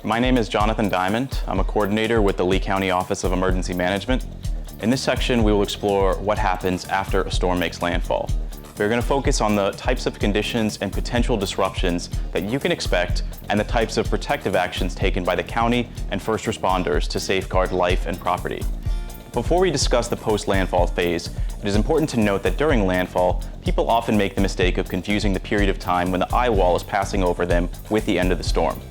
My name is Jonathan Diamond. I'm a coordinator with the Lee County Office of Emergency Management. In this section, we will explore what happens after a storm makes landfall. We're going to focus on the types of conditions and potential disruptions that you can expect and the types of protective actions taken by the county and first responders to safeguard life and property. Before we discuss the post-landfall phase, it is important to note that during landfall, people often make the mistake of confusing the period of time when the eye wall is passing over them with the end of the storm.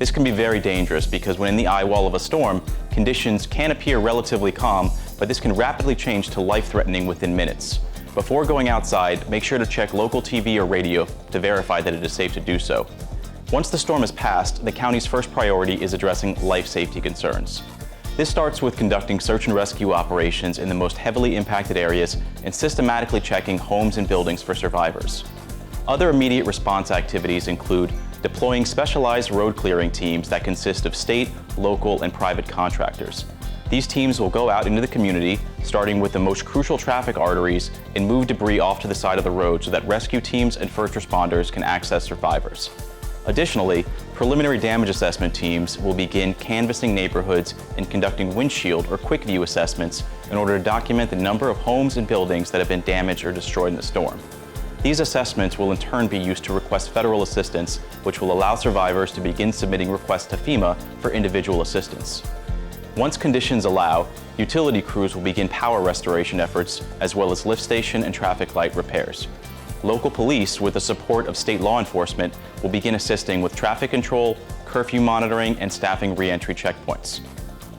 This can be very dangerous because when in the eye wall of a storm, conditions can appear relatively calm, but this can rapidly change to life-threatening within minutes. Before going outside, make sure to check local TV or radio to verify that it is safe to do so. Once the storm is passed, the county's first priority is addressing life safety concerns. This starts with conducting search and rescue operations in the most heavily impacted areas and systematically checking homes and buildings for survivors. Other immediate response activities include deploying specialized road clearing teams that consist of state, local, and private contractors. These teams will go out into the community, starting with the most crucial traffic arteries, and move debris off to the side of the road so that rescue teams and first responders can access survivors. Additionally, preliminary damage assessment teams will begin canvassing neighborhoods and conducting windshield or quick view assessments in order to document the number of homes and buildings that have been damaged or destroyed in the storm. These assessments will in turn be used to request federal assistance, which will allow survivors to begin submitting requests to FEMA for individual assistance. Once conditions allow, utility crews will begin power restoration efforts as well as lift station and traffic light repairs. Local police, with the support of state law enforcement, will begin assisting with traffic control, curfew monitoring, and staffing re-entry checkpoints.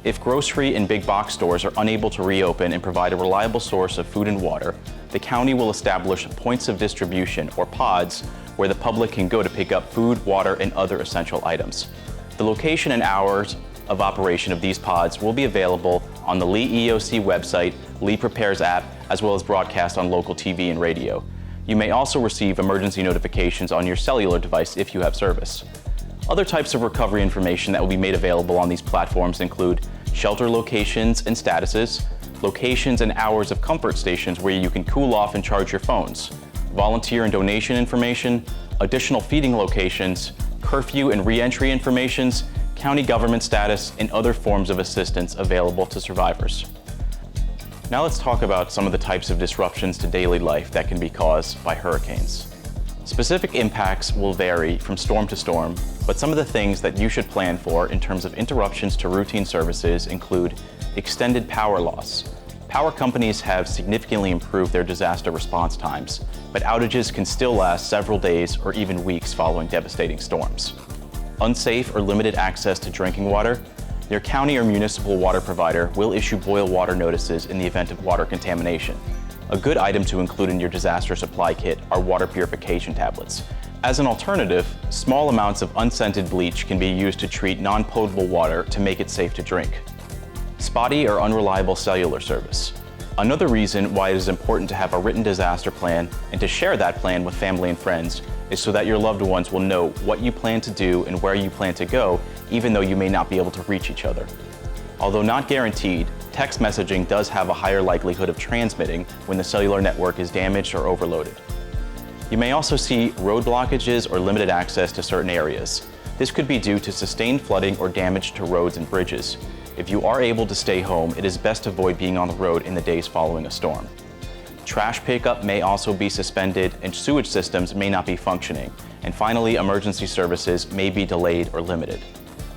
If grocery and big box stores are unable to reopen and provide a reliable source of food and water, the county will establish points of distribution, or pods, where the public can go to pick up food, water, and other essential items. The location and hours of operation of these pods will be available on the Lee EOC website, Lee Prepares app, as well as broadcast on local TV and radio. You may also receive emergency notifications on your cellular device if you have service. Other types of recovery information that will be made available on these platforms include shelter locations and statuses, locations and hours of comfort stations where you can cool off and charge your phones, volunteer and donation information, additional feeding locations, curfew and re-entry informations, county government status, and other forms of assistance available to survivors. Now let's talk about some of the types of disruptions to daily life that can be caused by hurricanes. Specific impacts will vary from storm to storm, but some of the things that you should plan for in terms of interruptions to routine services include extended power loss. Power companies have significantly improved their disaster response times, but outages can still last several days or even weeks following devastating storms. Unsafe or limited access to drinking water. Your county or municipal water provider will issue boil water notices in the event of water contamination. A good item to include in your disaster supply kit are water purification tablets. As an alternative, small amounts of unscented bleach can be used to treat non-potable water to make it safe to drink. Spotty or unreliable cellular service. Another reason why it is important to have a written disaster plan and to share that plan with family and friends is so that your loved ones will know what you plan to do and where you plan to go, even though you may not be able to reach each other. Although not guaranteed, text messaging does have a higher likelihood of transmitting when the cellular network is damaged or overloaded. You may also see road blockages or limited access to certain areas. This could be due to sustained flooding or damage to roads and bridges. If you are able to stay home, it is best to avoid being on the road in the days following a storm. Trash pickup may also be suspended and sewage systems may not be functioning. And finally, emergency services may be delayed or limited.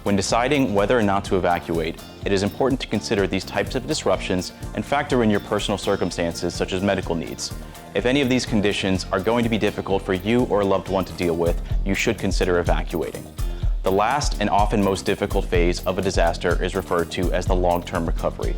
When deciding whether or not to evacuate, it is important to consider these types of disruptions and factor in your personal circumstances such as medical needs. If any of these conditions are going to be difficult for you or a loved one to deal with, you should consider evacuating. The last and often most difficult phase of a disaster is referred to as the long-term recovery.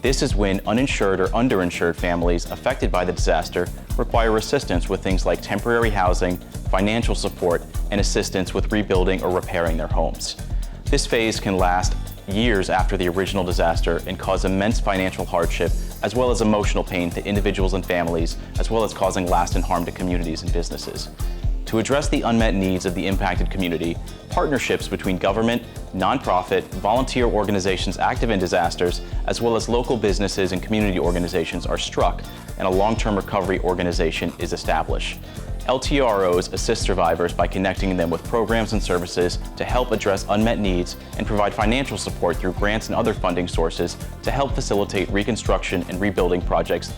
This is when uninsured or underinsured families affected by the disaster require assistance with things like temporary housing, financial support, and assistance with rebuilding or repairing their homes. This phase can last years after the original disaster and cause immense financial hardship as well as emotional pain to individuals and families, as well as causing lasting harm to communities and businesses. To address the unmet needs of the impacted community, partnerships between government, nonprofit, volunteer organizations active in disasters, as well as local businesses and community organizations are struck, and a long-term recovery organization is established. LTROs assist survivors by connecting them with programs and services to help address unmet needs and provide financial support through grants and other funding sources to help facilitate reconstruction and rebuilding projects.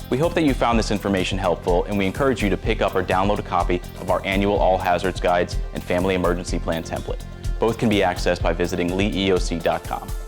We hope that you found this information helpful, and we encourage you to pick up or download a copy of our annual All Hazards Guides and Family Emergency Plan template. Both can be accessed by visiting leeeoc.com.